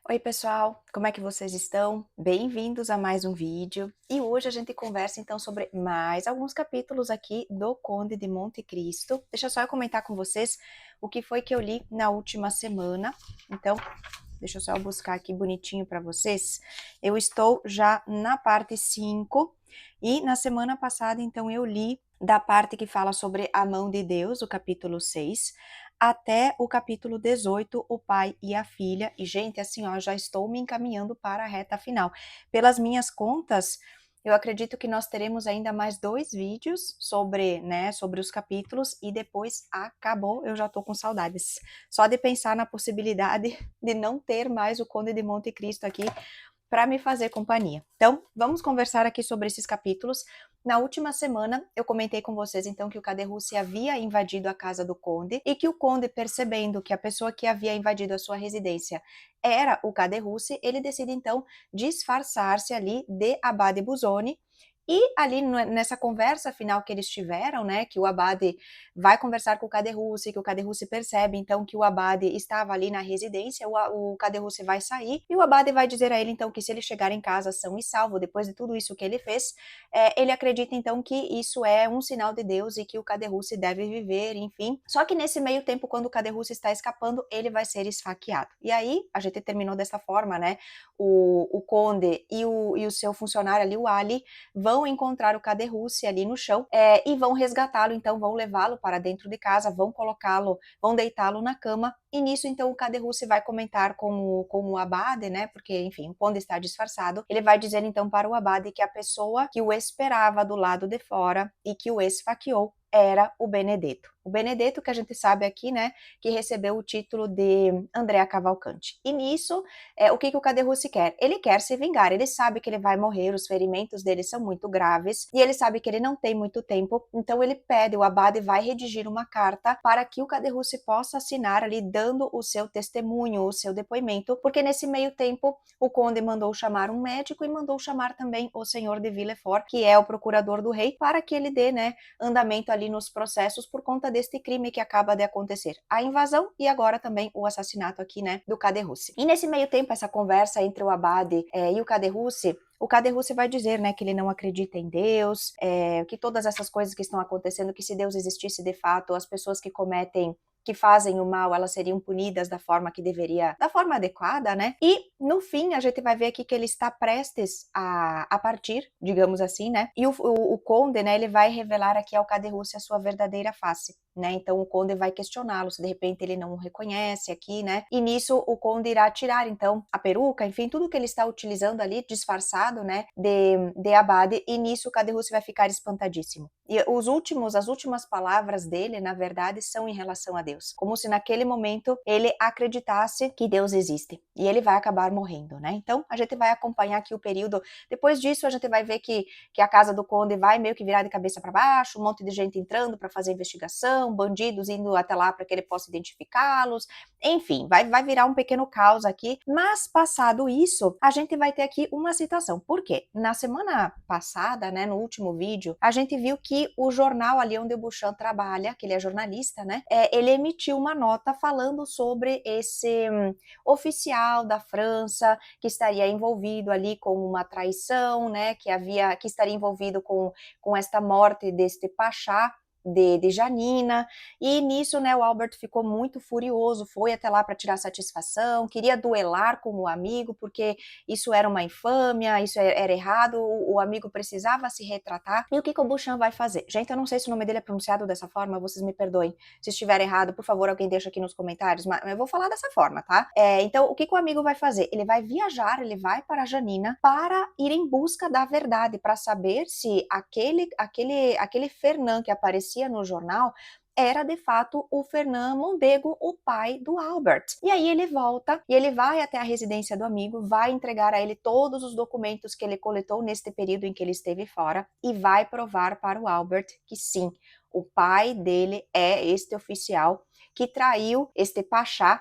Oi pessoal, como é que vocês estão? Bem-vindos a mais um vídeo e hoje a gente conversa então sobre mais alguns capítulos aqui do Conde de Monte Cristo. Deixa só eu comentar com vocês o que foi que eu li na última semana. Então, deixa eu só buscar aqui bonitinho para vocês. Eu estou já na parte 5 e na semana passada então eu li da parte que fala sobre a mão de Deus, o capítulo 6, até o capítulo 18, o pai e a filha. E, gente, assim, ó, já estou me encaminhando para a reta final. Pelas minhas contas, eu acredito que nós teremos ainda mais 2 vídeos sobre, né, sobre os capítulos e depois acabou, eu já tô com saudades. Só de pensar na possibilidade de não ter mais o Conde de Monte Cristo aqui para me fazer companhia. Então, vamos conversar aqui sobre esses capítulos. Na última semana, eu comentei com vocês então que o Caderússi havia invadido a casa do conde e que o conde, percebendo que a pessoa que havia invadido a sua residência era o Caderússi, ele decide então disfarçar-se ali de Abade Busoni. E ali nessa conversa final que eles tiveram, né, que o Abade vai conversar com o Caderússi, que o Caderússi percebe então que o Abade estava ali na residência, o Caderússi vai sair e o Abade vai dizer a ele então que se ele chegar em casa são e salvo depois de tudo isso que ele fez, ele acredita então que isso é um sinal de Deus e que o Caderússi deve viver, enfim. Só que nesse meio tempo, quando o Caderússi está escapando, ele vai ser esfaqueado. E aí a gente terminou dessa forma, né? O conde e o seu funcionário ali, o Ali, vão encontrar o Caderússi ali no chão e vão resgatá-lo, então vão levá-lo para dentro de casa, vão colocá-lo, vão deitá-lo na cama, e nisso então o Caderússi vai comentar com o Abade, né, porque enfim, o conde está disfarçado, ele vai dizer então para o Abade que a pessoa que o esperava do lado de fora e que o esfaqueou era o Benedetto. O Benedetto que a gente sabe aqui, né, que recebeu o título de Andrea Cavalcante. E nisso, o que o Caderússi quer? Ele quer se vingar, ele sabe que ele vai morrer, os ferimentos dele são muito graves, e ele sabe que ele não tem muito tempo, então ele pede, o Abade vai redigir uma carta para que o Caderússi possa assinar ali, dando o seu testemunho, o seu depoimento, porque nesse meio tempo, o conde mandou chamar um médico e mandou chamar também o senhor de Villefort, que é o procurador do rei, para que ele dê, né, andamento ali nos processos por conta deste crime que acaba de acontecer, a invasão e agora também o assassinato aqui, né, do Caderússi. E nesse meio tempo, essa conversa entre o Abade e o Caderússi vai dizer, né, que ele não acredita em Deus, que todas essas coisas que estão acontecendo, que se Deus existisse de fato, as pessoas que fazem o mal, elas seriam punidas da forma que deveria, da forma adequada, né? E no fim, a gente vai ver aqui que ele está prestes a partir, digamos assim, né? E o conde, né, ele vai revelar aqui ao Caderússi a sua verdadeira face, né? Então o conde vai questioná-lo se de repente ele não o reconhece aqui, né? E nisso o conde irá tirar então a peruca, enfim, tudo que ele está utilizando ali disfarçado, né, de Abade, e nisso o Caderússi vai ficar espantadíssimo. E as últimas palavras dele, na verdade, são em relação a Deus, como se naquele momento ele acreditasse que Deus existe, e ele vai acabar morrendo, né? Então a gente vai acompanhar aqui o período. Depois disso a gente vai ver que a casa do conde vai meio que virar de cabeça para baixo, um monte de gente entrando para fazer investigação, bandidos indo até lá para que ele possa identificá-los, enfim, vai virar um pequeno caos aqui. Mas passado isso, a gente vai ter aqui uma situação. Por quê? Na semana passada, né, no último vídeo, a gente viu que o jornal ali onde o Beauchamp trabalha, que ele é jornalista, né, ele emitiu uma nota falando sobre esse oficial da França que estaria envolvido ali com uma traição, né, que estaria envolvido com esta morte deste Pachá, de Janina, e nisso, né, o Albert ficou muito furioso, foi até lá para tirar satisfação, queria duelar com o amigo, porque isso era uma infâmia, isso era errado, o amigo precisava se retratar. E o que o Beauchamp vai fazer? Gente, eu não sei se o nome dele é pronunciado dessa forma, vocês me perdoem se estiver errado, por favor, alguém deixa aqui nos comentários, mas eu vou falar dessa forma, tá? Então, o que o amigo vai fazer? Ele vai viajar, ele vai para Janina para ir em busca da verdade, para saber se aquele Fernand que aparecia no jornal era de fato o Fernand Mondego, o pai do Albert. E aí ele volta e ele vai até a residência do amigo, vai entregar a ele todos os documentos que ele coletou neste período em que ele esteve fora e vai provar para o Albert que sim, o pai dele é este oficial que traiu este Pachá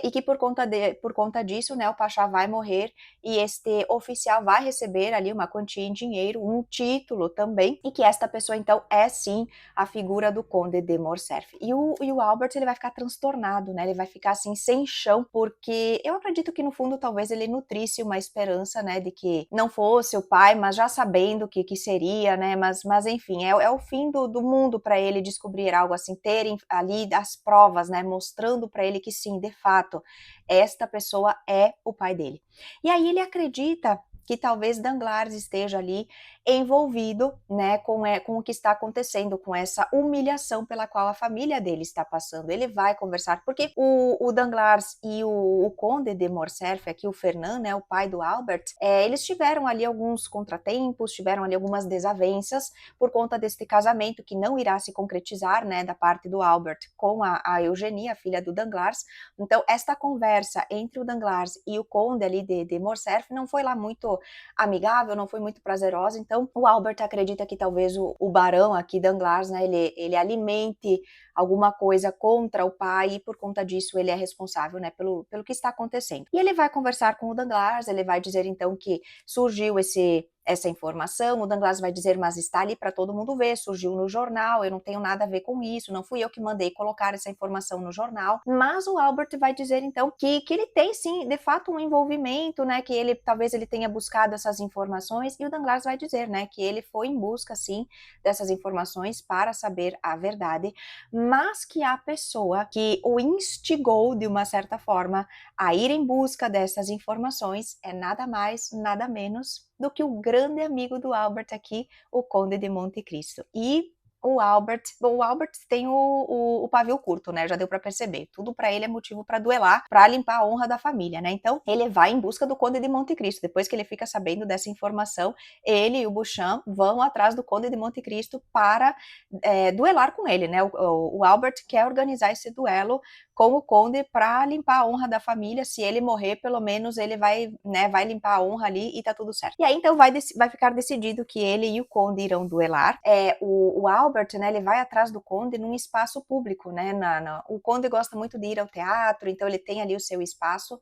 e que por conta disso, né, o Pachá vai morrer e este oficial vai receber ali uma quantia em dinheiro, um título também, e que esta pessoa então é sim a figura do Conde de Morcerf. E o Albert ele vai ficar transtornado, né, ele vai ficar assim sem chão, porque eu acredito que no fundo talvez ele nutrisse uma esperança, né, de que não fosse o pai, mas já sabendo que seria, né, mas enfim, é o fim do mundo para ele descobrir algo assim, terem ali as provas, né, mostrando para ele que sim, de fato, esta pessoa é o pai dele. E aí ele acredita que talvez Danglars esteja ali envolvido, né, com o que está acontecendo, com essa humilhação pela qual a família dele está passando. Ele vai conversar, porque o Danglars e o Conde de Morcerf, aqui o Fernand, né, o pai do Albert, eles tiveram ali alguns contratempos, tiveram ali algumas desavenças por conta deste casamento que não irá se concretizar, né, da parte do Albert com a Eugenie, a filha do Danglars. Então, esta conversa entre o Danglars e o Conde ali de Morcerf não foi lá muito amigável, não foi muito prazerosa, então o Albert acredita que talvez o barão aqui, Danglars, né, ele alimente alguma coisa contra o pai e por conta disso ele é responsável, né, pelo que está acontecendo. E ele vai conversar com o Danglars, ele vai dizer então que surgiu essa informação, o Danglars vai dizer, mas está ali para todo mundo ver, surgiu no jornal, eu não tenho nada a ver com isso, não fui eu que mandei colocar essa informação no jornal, mas o Albert vai dizer então que ele tem sim, de fato, um envolvimento, né, que ele talvez ele tenha buscado essas informações, e o Danglars vai dizer, né, que ele foi em busca sim dessas informações para saber a verdade, mas que a pessoa que o instigou de uma certa forma a ir em busca dessas informações é nada mais, nada menos do que o grande amigo do Albert aqui, o Conde de Monte Cristo. E o Albert tem o pavio curto, né? Já deu para perceber. Tudo para ele é motivo para duelar, para limpar a honra da família, né? Então ele vai em busca do Conde de Monte Cristo. Depois que ele fica sabendo dessa informação, ele e o Beauchamp vão atrás do Conde de Monte Cristo para duelar com ele, né? O Albert quer organizar esse duelo com o Conde para limpar a honra da família. Se ele morrer, pelo menos ele vai, né, vai limpar a honra ali e tá tudo certo. E aí então vai ficar decidido que ele e o Conde irão duelar. O Albert, né, ele vai atrás do Conde num espaço público, né? O Conde gosta muito de ir ao teatro, então ele tem ali o seu espaço.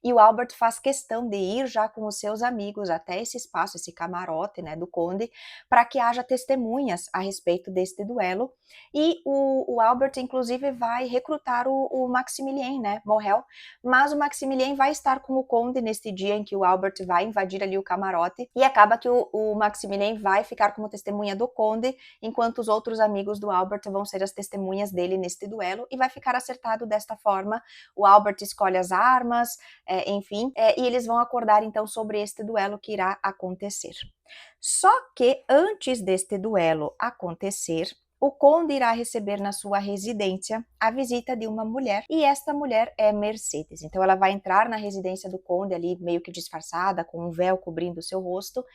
E o Albert faz questão de ir já com os seus amigos até esse espaço, esse camarote, né, do Conde, para que haja testemunhas a respeito deste duelo. E o Albert, inclusive, vai recrutar o Maximilien, né, Morrel, mas o Maximilien vai estar com o Conde neste dia em que o Albert vai invadir ali o camarote, e acaba que o Maximilien vai ficar como testemunha do Conde, enquanto os outros amigos do Albert vão ser as testemunhas dele neste duelo, e vai ficar acertado desta forma. O Albert escolhe as armas, enfim, e eles vão acordar então sobre este duelo que irá acontecer. Só que antes deste duelo acontecer, o conde irá receber na sua residência a visita de uma mulher, e esta mulher é Mercedes. Então ela vai entrar na residência do conde ali meio que disfarçada, com um véu cobrindo o seu rosto,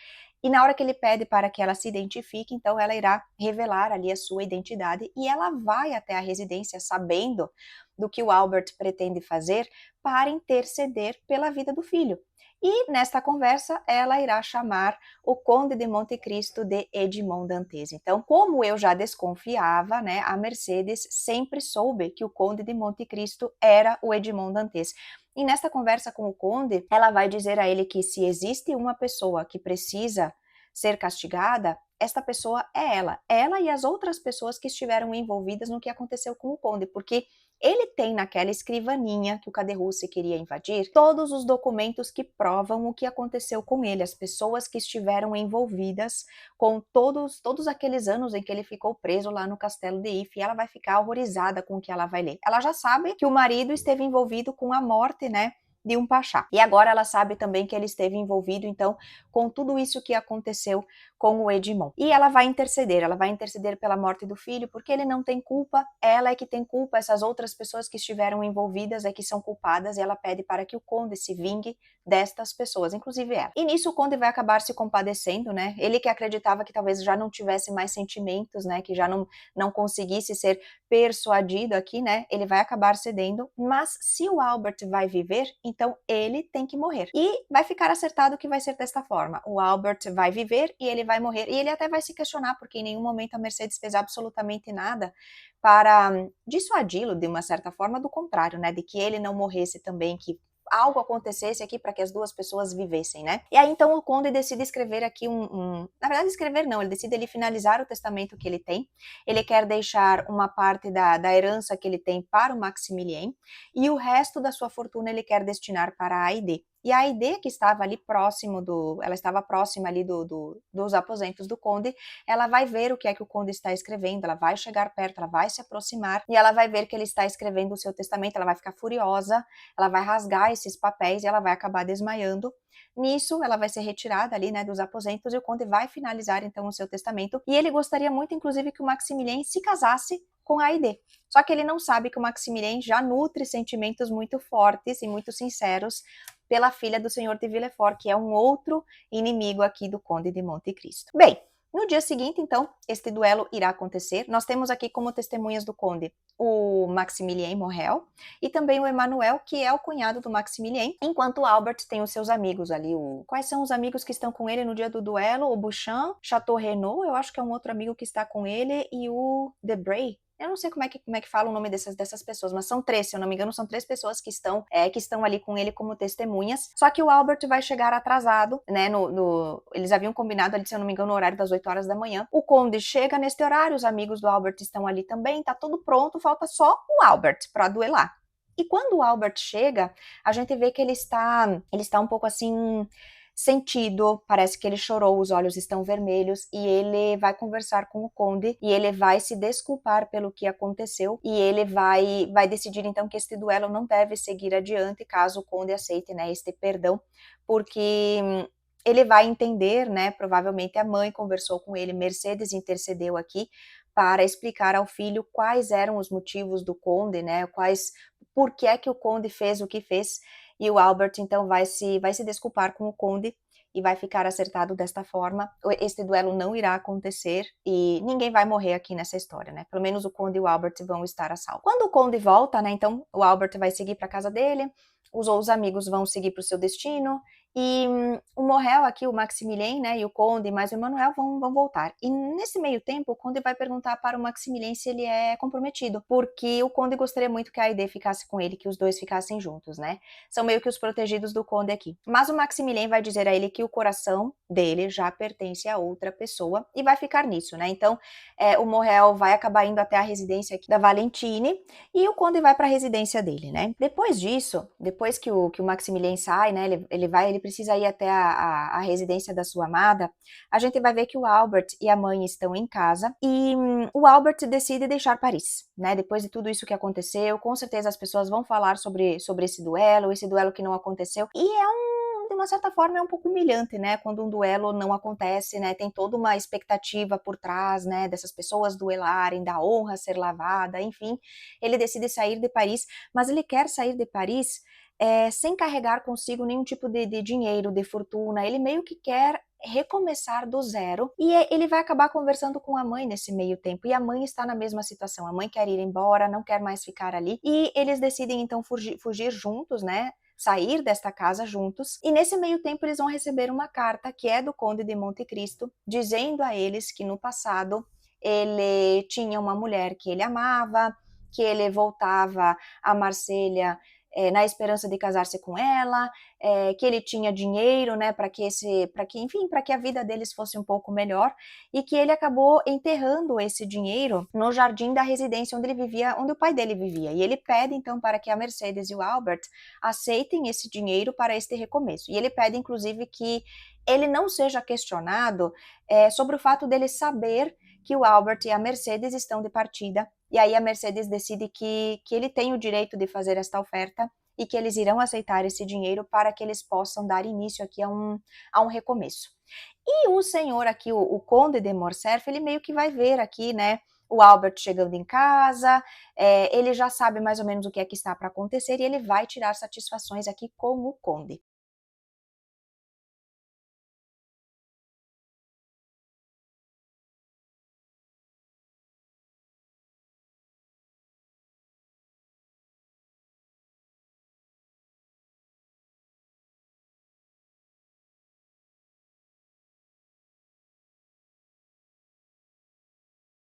e na hora que ele pede para que ela se identifique, então ela irá revelar ali a sua identidade, e ela vai até a residência sabendo do que o Albert pretende fazer para interceder pela vida do filho. E nesta conversa ela irá chamar o Conde de Monte Cristo de Edmond Dantes. Então, como eu já desconfiava, né, a Mercedes sempre soube que o Conde de Monte Cristo era o Edmond Dantes. E nesta conversa com o Conde, ela vai dizer a ele que se existe uma pessoa que precisa ser castigada, esta pessoa é ela e as outras pessoas que estiveram envolvidas no que aconteceu com o Conde, porque ele tem naquela escrivaninha que o Caderousse queria invadir todos os documentos que provam o que aconteceu com ele, as pessoas que estiveram envolvidas com todos aqueles anos em que ele ficou preso lá no castelo de If, e ela vai ficar horrorizada com o que ela vai ler. Ela já sabe que o marido esteve envolvido com a morte, né, de um pachá. E agora ela sabe também que ele esteve envolvido, então, com tudo isso que aconteceu com o Edmond. E ela vai interceder pela morte do filho, porque ele não tem culpa, ela é que tem culpa, essas outras pessoas que estiveram envolvidas é que são culpadas, e ela pede para que o conde se vingue destas pessoas, inclusive ela. E nisso o conde vai acabar se compadecendo, né? Ele que acreditava que talvez já não tivesse mais sentimentos, né? Que já não conseguisse ser persuadido aqui, né? Ele vai acabar cedendo, mas se o Albert vai viver, então ele tem que morrer. E vai ficar acertado que vai ser desta forma, o Albert vai viver e ele vai morrer, e ele até vai se questionar, porque em nenhum momento a Mercedes fez absolutamente nada para dissuadi-lo, de uma certa forma, do contrário, né, de que ele não morresse também, que algo acontecesse aqui para que as duas pessoas vivessem, né? E aí então o conde decide escrever aqui na verdade escrever não, ele decide finalizar o testamento que ele tem, ele quer deixar uma parte da herança que ele tem para o Maximilien, e o resto da sua fortuna ele quer destinar para a Haydée. E a Haydée, que estava ali ela estava próxima ali dos aposentos do conde, ela vai ver o que é que o conde está escrevendo, ela vai chegar perto, ela vai se aproximar, e ela vai ver que ele está escrevendo o seu testamento, ela vai ficar furiosa, ela vai rasgar esses papéis e ela vai acabar desmaiando. Nisso, ela vai ser retirada ali, né, dos aposentos, e o conde vai finalizar então o seu testamento, e ele gostaria muito, inclusive, que o Maximilien se casasse com a Haydée. Só que ele não sabe que o Maximilien já nutre sentimentos muito fortes e muito sinceros pela filha do senhor de Villefort, que é um outro inimigo aqui do Conde de Monte Cristo. Bem, no dia seguinte, então, este duelo irá acontecer. Nós temos aqui como testemunhas do conde o Maximilien Morrel e também o Emmanuel, que é o cunhado do Maximilien, enquanto o Albert tem os seus amigos ali. Quais são os amigos que estão com ele no dia do duelo? O Bouchamp, Chateau Renaud, eu acho que é um outro amigo que está com ele, e o Debray. Eu não sei como é que fala o nome dessas pessoas, mas são três, se eu não me engano, são três pessoas que estão ali com ele como testemunhas. Só que o Albert vai chegar atrasado, né? Eles haviam combinado ali, se eu não me engano, no horário das 8 horas da manhã. O conde chega neste horário, os amigos do Albert estão ali também, tá tudo pronto, falta só o Albert para duelar. E quando o Albert chega, a gente vê que ele está um pouco assim sentido, parece que ele chorou, os olhos estão vermelhos, e ele vai conversar com o conde, e ele vai se desculpar pelo que aconteceu, e ele vai decidir então que este duelo não deve seguir adiante, caso o conde aceite, né, este perdão, porque ele vai entender, né, provavelmente a mãe conversou com ele, Mercedes intercedeu aqui, para explicar ao filho quais eram os motivos do conde, né, por que é que o conde fez o que fez, e o Albert então vai se desculpar com o conde e vai ficar acertado desta forma. Este duelo não irá acontecer e ninguém vai morrer aqui nessa história, né? Pelo menos o conde e o Albert vão estar a salvo. Quando o conde volta, né, então o Albert vai seguir para casa dele, os amigos vão seguir para o seu destino, e o Morrel aqui, o Maximilien, né, e o conde, mais o Emmanuel vão voltar. E nesse meio tempo, o conde vai perguntar para o Maximilien se ele é comprometido, porque o conde gostaria muito que a Haydée ficasse com ele, que os dois ficassem juntos, né? São meio que os protegidos do conde aqui. Mas o Maximilien vai dizer a ele que o coração dele já pertence a outra pessoa e vai ficar nisso, né? Então, o Morrel vai acabar indo até a residência aqui da Valentine e o conde vai para a residência dele, né? Depois disso, depois que o Maximilien sai, né? Ele precisa ir até a residência da sua amada. A gente vai ver que o Albert e a mãe estão em casa e o Albert decide deixar Paris, né? Depois de tudo isso que aconteceu, com certeza as pessoas vão falar sobre esse duelo que não aconteceu, e de uma certa forma é um pouco humilhante, né, quando um duelo não acontece, né, tem toda uma expectativa por trás, né, dessas pessoas duelarem, da honra ser lavada, enfim, ele decide sair de Paris, mas ele quer sair de Paris sem carregar consigo nenhum tipo de dinheiro, de fortuna, ele meio que quer recomeçar do zero, e ele vai acabar conversando com a mãe nesse meio tempo, e a mãe está na mesma situação, a mãe quer ir embora, não quer mais ficar ali, e eles decidem então fugir juntos, né, sair desta casa juntos, e nesse meio tempo eles vão receber uma carta que é do Conde de Monte Cristo, dizendo a eles que no passado ele tinha uma mulher que ele amava, que ele voltava a Marselha na esperança de casar-se com ela, que ele tinha dinheiro, né, para que a vida deles fosse um pouco melhor, e que ele acabou enterrando esse dinheiro no jardim da residência onde ele vivia, onde o pai dele vivia. E ele pede então para que a Mercedes e o Albert aceitem esse dinheiro para este recomeço. E ele pede inclusive que ele não seja questionado sobre o fato dele saber que o Albert e a Mercedes estão de partida, e aí a Mercedes decide que ele tem o direito de fazer esta oferta e que eles irão aceitar esse dinheiro para que eles possam dar início aqui a um recomeço. E o senhor aqui, o Conde de Morcerf, ele meio que vai ver aqui, né, o Albert chegando em casa, ele já sabe mais ou menos o que é que está para acontecer e ele vai tirar satisfações aqui com o Conde.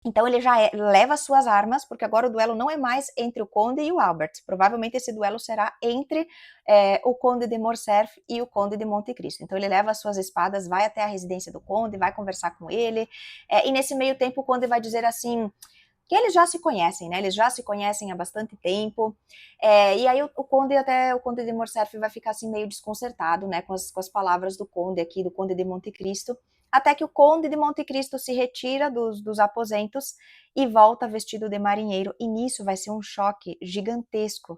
Então ele já leva as suas armas, porque agora o duelo não é mais entre o Conde e o Albert. Provavelmente esse duelo será entre o Conde de Morcerf e o Conde de Monte Cristo. Então ele leva as suas espadas, vai até a residência do Conde, vai conversar com ele, e nesse meio tempo o Conde vai dizer assim, que eles já se conhecem, né? Eles já se conhecem há bastante tempo. E aí o Conde de Morcerf vai ficar assim meio desconcertado, né, com as palavras do Conde aqui, do Conde de Monte Cristo, até que o Conde de Monte Cristo se retira dos aposentos e volta vestido de marinheiro, e nisso vai ser um choque gigantesco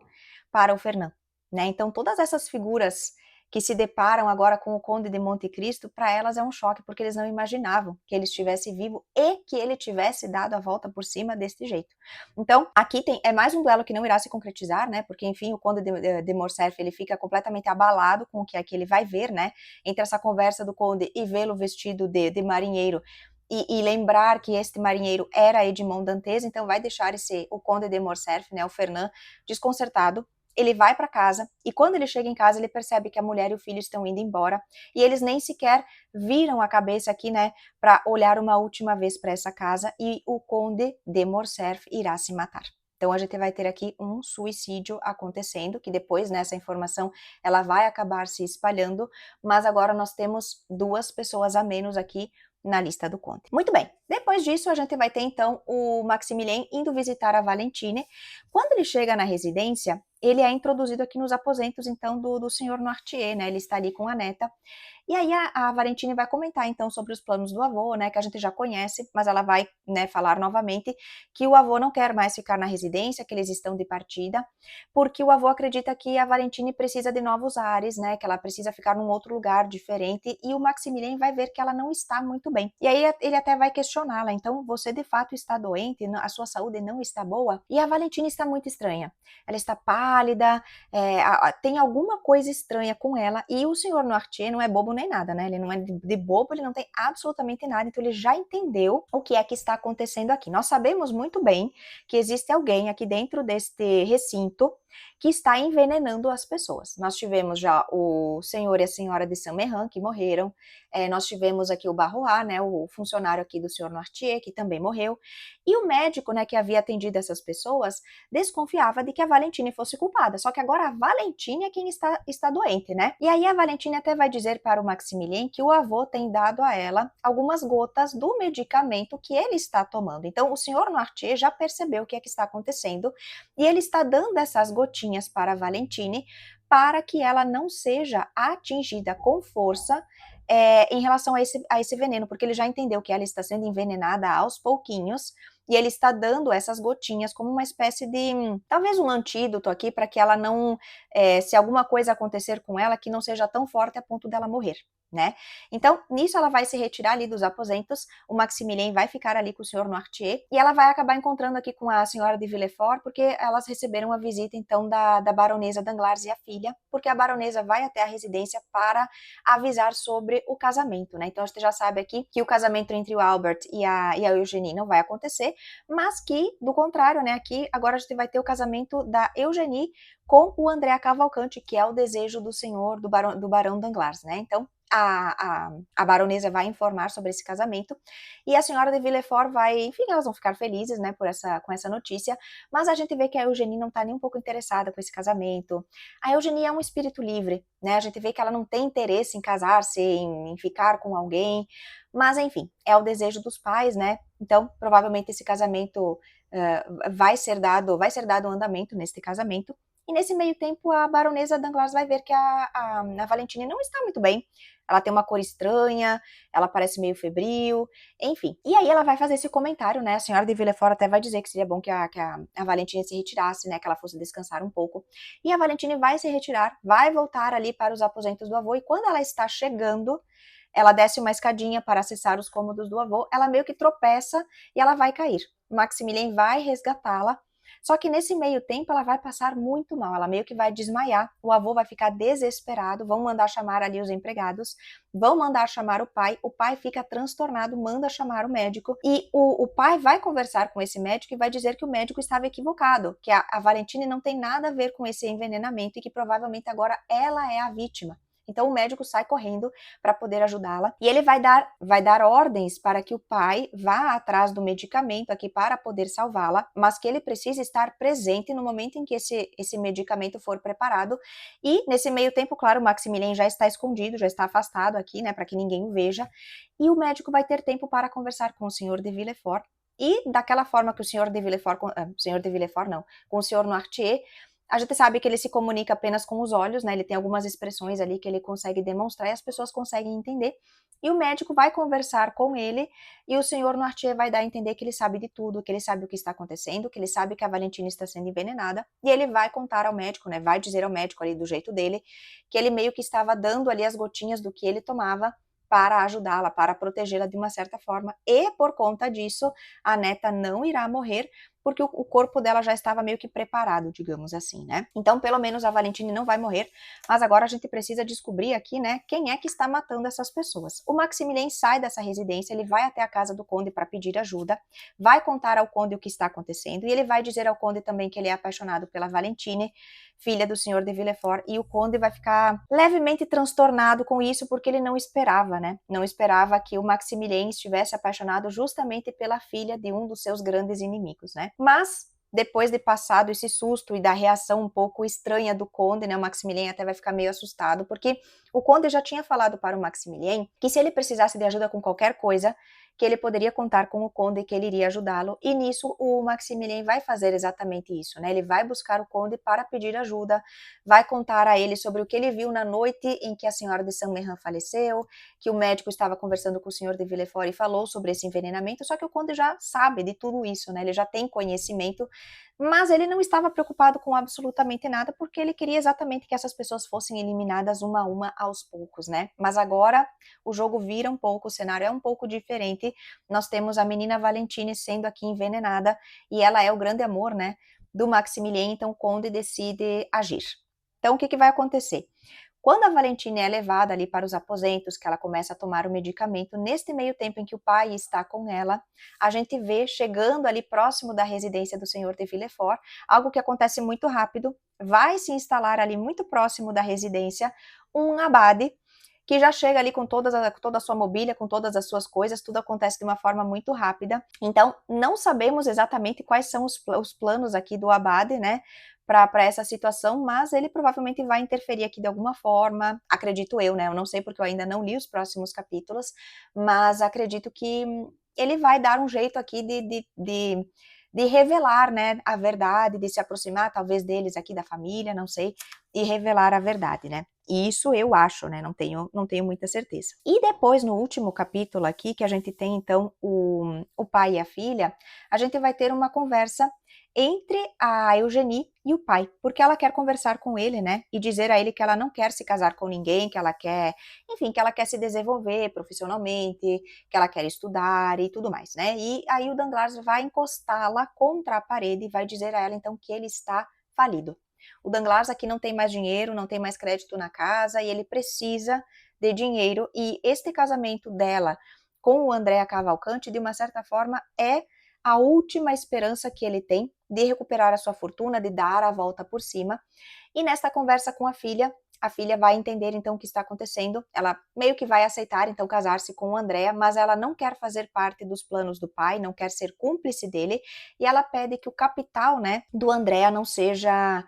para o Fernand, né? Então todas essas figuras que se deparam agora com o Conde de Monte Cristo, para elas é um choque, porque eles não imaginavam que ele estivesse vivo e que ele tivesse dado a volta por cima deste jeito. Então, aqui é mais um duelo que não irá se concretizar, né, porque, enfim, o Conde de Morcerf, ele fica completamente abalado com o que é que ele vai ver, né, entre essa conversa do Conde e vê-lo vestido de marinheiro, e lembrar que este marinheiro era Edmond Dantes, então vai deixar o Conde de Morcerf, né, o Fernand, desconcertado. Ele vai para casa, e quando ele chega em casa, ele percebe que a mulher e o filho estão indo embora, e eles nem sequer viram a cabeça aqui, né, para olhar uma última vez para essa casa, e o Conde de Morcerf irá se matar. Então a gente vai ter aqui um suicídio acontecendo, que depois, né, essa informação, ela vai acabar se espalhando, mas agora nós temos 2 pessoas a menos aqui na lista do Conde. Muito bem, depois disso a gente vai ter então o Maximilien indo visitar a Valentine. Quando ele chega na residência, ele é introduzido aqui nos aposentos então do senhor Noirtier, né, ele está ali com a neta, e aí a Valentine vai comentar então sobre os planos do avô, né, que a gente já conhece, mas ela vai, né, falar novamente que o avô não quer mais ficar na residência, que eles estão de partida, porque o avô acredita que a Valentine precisa de novos ares, né, que ela precisa ficar num outro lugar diferente, e o Maximilien vai ver que ela não está muito bem. E aí ele até vai questioná-la, então você de fato está doente, a sua saúde não está boa? E a Valentine está muito estranha, ela está pálida, tem alguma coisa estranha com ela, e o senhor Noirtier não é bobo nem nada, né? Ele não é de bobo, ele não tem absolutamente nada, então ele já entendeu o que é que está acontecendo aqui. Nós sabemos muito bem que existe alguém aqui dentro deste recinto que está envenenando as pessoas. Nós tivemos já o senhor e a senhora de Saint-Méran, que morreram, nós tivemos aqui o Barrois, né, o funcionário aqui do senhor Noirtier, que também morreu, e o médico, né, que havia atendido essas pessoas, desconfiava de que a Valentine fosse culpada, só que agora a Valentine é quem está doente, né? E aí a Valentine até vai dizer para o Maximilien que o avô tem dado a ela algumas gotas do medicamento que ele está tomando. Então o senhor Noirtier já percebeu o que é que está acontecendo, e ele está dando essas gotinhas para a Valentine para que ela não seja atingida com força em relação a esse veneno, porque ele já entendeu que ela está sendo envenenada aos pouquinhos, e ele está dando essas gotinhas como uma espécie de, talvez um antídoto aqui, para que ela não, se alguma coisa acontecer com ela, que não seja tão forte a ponto dela morrer, né? Então, nisso ela vai se retirar ali dos aposentos, o Maximilien vai ficar ali com o senhor Noirtier, e ela vai acabar encontrando aqui com a senhora de Villefort, porque elas receberam a visita, então, da baronesa Danglars e a filha, porque a baronesa vai até a residência para avisar sobre o casamento, né? Então, a gente já sabe aqui que o casamento entre o Albert e a Eugenie não vai acontecer, mas que, do contrário, né, aqui agora a gente vai ter o casamento da Eugenie com o André Cavalcanti, que é o desejo do senhor, do barão Danglars, né? Então, a baronesa vai informar sobre esse casamento, e a senhora de Villefort vai, enfim, elas vão ficar felizes, né, com essa notícia, mas a gente vê que a Eugenie não tá nem um pouco interessada com esse casamento. A Eugenie é um espírito livre, né, a gente vê que ela não tem interesse em casar-se, em ficar com alguém, mas enfim, é o desejo dos pais, né, então provavelmente esse casamento vai ser dado um andamento neste casamento. E nesse meio tempo, a baronesa Danglars vai ver que a Valentine não está muito bem. Ela tem uma cor estranha, ela parece meio febril, enfim. E aí ela vai fazer esse comentário, né? A senhora de Villefort até vai dizer que seria bom que a Valentine se retirasse, né? Que ela fosse descansar um pouco. E a Valentine vai se retirar, vai voltar ali para os aposentos do avô, e quando ela está chegando, ela desce uma escadinha para acessar os cômodos do avô, ela meio que tropeça e ela vai cair. Maximilien vai resgatá-la, só que nesse meio tempo ela vai passar muito mal, ela meio que vai desmaiar, o avô vai ficar desesperado, vão mandar chamar ali os empregados, vão mandar chamar o pai fica transtornado, manda chamar o médico, e o pai vai conversar com esse médico e vai dizer que o médico estava equivocado, que a Valentine não tem nada a ver com esse envenenamento e que provavelmente agora ela é a vítima. Então o médico sai correndo para poder ajudá-la e ele vai dar ordens para que o pai vá atrás do medicamento aqui para poder salvá-la, mas que ele precisa estar presente no momento em que esse medicamento for preparado. E nesse meio tempo, claro, o Maximilien já está escondido, já está afastado aqui, né, para que ninguém o veja, e o médico vai ter tempo para conversar com o senhor de Villefort, e daquela forma que o senhor de Villefort, senhor de Villefort não, com o senhor Noirtier, a gente sabe que ele se comunica apenas com os olhos, né? Ele tem algumas expressões ali que ele consegue demonstrar e as pessoas conseguem entender. E o médico vai conversar com ele e o senhor Noirtier vai dar a entender que ele sabe de tudo, que ele sabe o que está acontecendo, que ele sabe que a Valentine está sendo envenenada. E ele vai contar ao médico, né? Vai dizer ao médico ali do jeito dele que ele meio que estava dando ali as gotinhas do que ele tomava para ajudá-la, para protegê-la de uma certa forma. E por conta disso, a neta não irá morrer, porque o corpo dela já estava meio que preparado, digamos assim, né? Então, pelo menos a Valentine não vai morrer, mas agora a gente precisa descobrir aqui, né, quem é que está matando essas pessoas. O Maximilien sai dessa residência, ele vai até a casa do conde para pedir ajuda, vai contar ao conde o que está acontecendo, e ele vai dizer ao conde também que ele é apaixonado pela Valentine, filha do senhor de Villefort, e o conde vai ficar levemente transtornado com isso, porque ele não esperava, né? Não esperava que o Maximilien estivesse apaixonado justamente pela filha de um dos seus grandes inimigos, né? Mas depois de passado esse susto e da reação um pouco estranha do conde, né, o Maximilien até vai ficar meio assustado, porque o conde já tinha falado para o Maximilien que se ele precisasse de ajuda com qualquer coisa, que ele poderia contar com o conde e que ele iria ajudá-lo, e nisso o Maximilien vai fazer exatamente isso, né, ele vai buscar o conde para pedir ajuda, vai contar a ele sobre o que ele viu na noite em que a senhora de Saint-Méran faleceu, que o médico estava conversando com o senhor de Villefort e falou sobre esse envenenamento, só que o conde já sabe de tudo isso, né, ele já tem conhecimento, mas ele não estava preocupado com absolutamente nada, porque ele queria exatamente que essas pessoas fossem eliminadas uma a uma aos poucos, né? Mas agora o jogo vira um pouco, o cenário é um pouco diferente. Nós temos a menina Valentine sendo aqui envenenada e ela é o grande amor, né, do Maximilien, então o conde decide agir. Então o que vai acontecer? Quando a Valentine é levada ali para os aposentos, que ela começa a tomar o medicamento, neste meio tempo em que o pai está com ela, a gente vê chegando ali próximo da residência do senhor de Villefort, algo que acontece muito rápido, vai se instalar ali muito próximo da residência um abade, que já chega ali com toda a sua mobília, com todas as suas coisas, tudo acontece de uma forma muito rápida. Então, não sabemos exatamente quais são os planos aqui do abade, né, para essa situação, mas ele provavelmente vai interferir aqui de alguma forma, acredito eu, né? Eu não sei porque eu ainda não li os próximos capítulos, mas acredito que ele vai dar um jeito aqui de revelar, né, a verdade, de se aproximar talvez deles aqui da família, não sei, e revelar a verdade, né? Isso eu acho, né? Não tenho muita certeza. E depois, no último capítulo aqui, que a gente tem então o pai e a filha, a gente vai ter uma conversa entre a Eugenie e o pai, porque ela quer conversar com ele, né, e dizer a ele que ela não quer se casar com ninguém, que ela quer, enfim, que ela quer se desenvolver profissionalmente, que ela quer estudar e tudo mais, né, e aí o Danglars vai encostá-la contra a parede e vai dizer a ela, então, que ele está falido. O Danglars aqui não tem mais dinheiro, não tem mais crédito na casa e ele precisa de dinheiro e este casamento dela com o Andrea Cavalcanti, de uma certa forma, é a última esperança que ele tem de recuperar a sua fortuna, de dar a volta por cima. E nesta conversa com a filha vai entender então o que está acontecendo, ela meio que vai aceitar então casar-se com o Andrea, mas ela não quer fazer parte dos planos do pai, não quer ser cúmplice dele, e ela pede que o capital, né, do Andrea não seja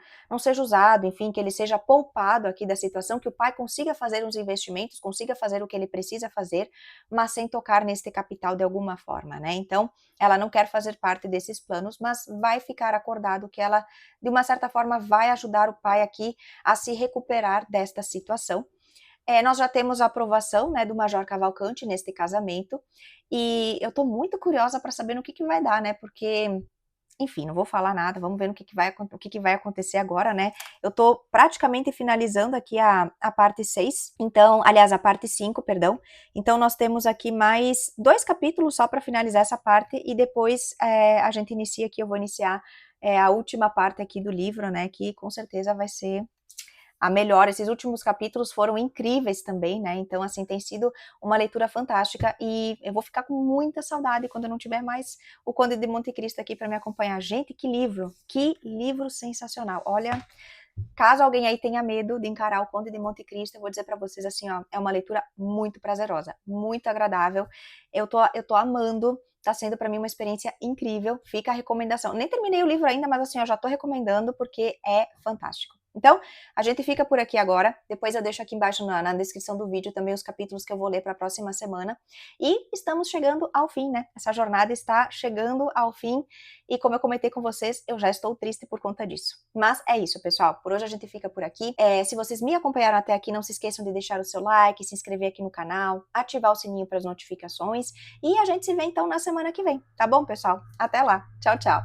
usado, enfim, que ele seja poupado aqui da situação, que o pai consiga fazer uns investimentos, consiga fazer o que ele precisa fazer, mas sem tocar neste capital de alguma forma, né? Então, ela não quer fazer parte desses planos, mas vai ficar acordado que ela, de uma certa forma, vai ajudar o pai aqui a se recuperar desta situação. Nós já temos a aprovação, né, do Major Cavalcanti neste casamento, e eu tô muito curiosa para saber no que vai dar, né, porque, enfim, não vou falar nada, vamos ver o que vai acontecer agora, né. Eu tô praticamente finalizando aqui a parte 6, então, aliás, a parte 5, perdão, então nós temos aqui mais 2 capítulos só para finalizar essa parte e depois, a gente inicia aqui, eu vou iniciar, a última parte aqui do livro, né, que com certeza vai ser a melhor. Esses últimos capítulos foram incríveis também, né? Então, assim, tem sido uma leitura fantástica e eu vou ficar com muita saudade quando eu não tiver mais o Conde de Monte Cristo aqui para me acompanhar. Gente, que livro sensacional. Olha, Caso alguém aí tenha medo de encarar o Conde de Monte Cristo, eu vou dizer para vocês assim, ó, é uma leitura muito prazerosa, muito agradável. Eu tô amando, tá sendo para mim uma experiência incrível. Fica a recomendação. Nem terminei o livro ainda, mas assim, eu já tô recomendando porque é fantástico. Então, a gente fica por aqui agora. Depois eu deixo aqui embaixo na descrição do vídeo também os capítulos que eu vou ler para a próxima semana. E estamos chegando ao fim, né? Essa jornada está chegando ao fim. E como eu comentei com vocês, eu já estou triste por conta disso. Mas é isso, pessoal. Por hoje a gente fica por aqui. Se vocês me acompanharam até aqui, não se esqueçam de deixar o seu like, se inscrever aqui no canal, ativar o sininho para as notificações. E a gente se vê então na semana que vem, tá bom, pessoal? Até lá. Tchau, tchau.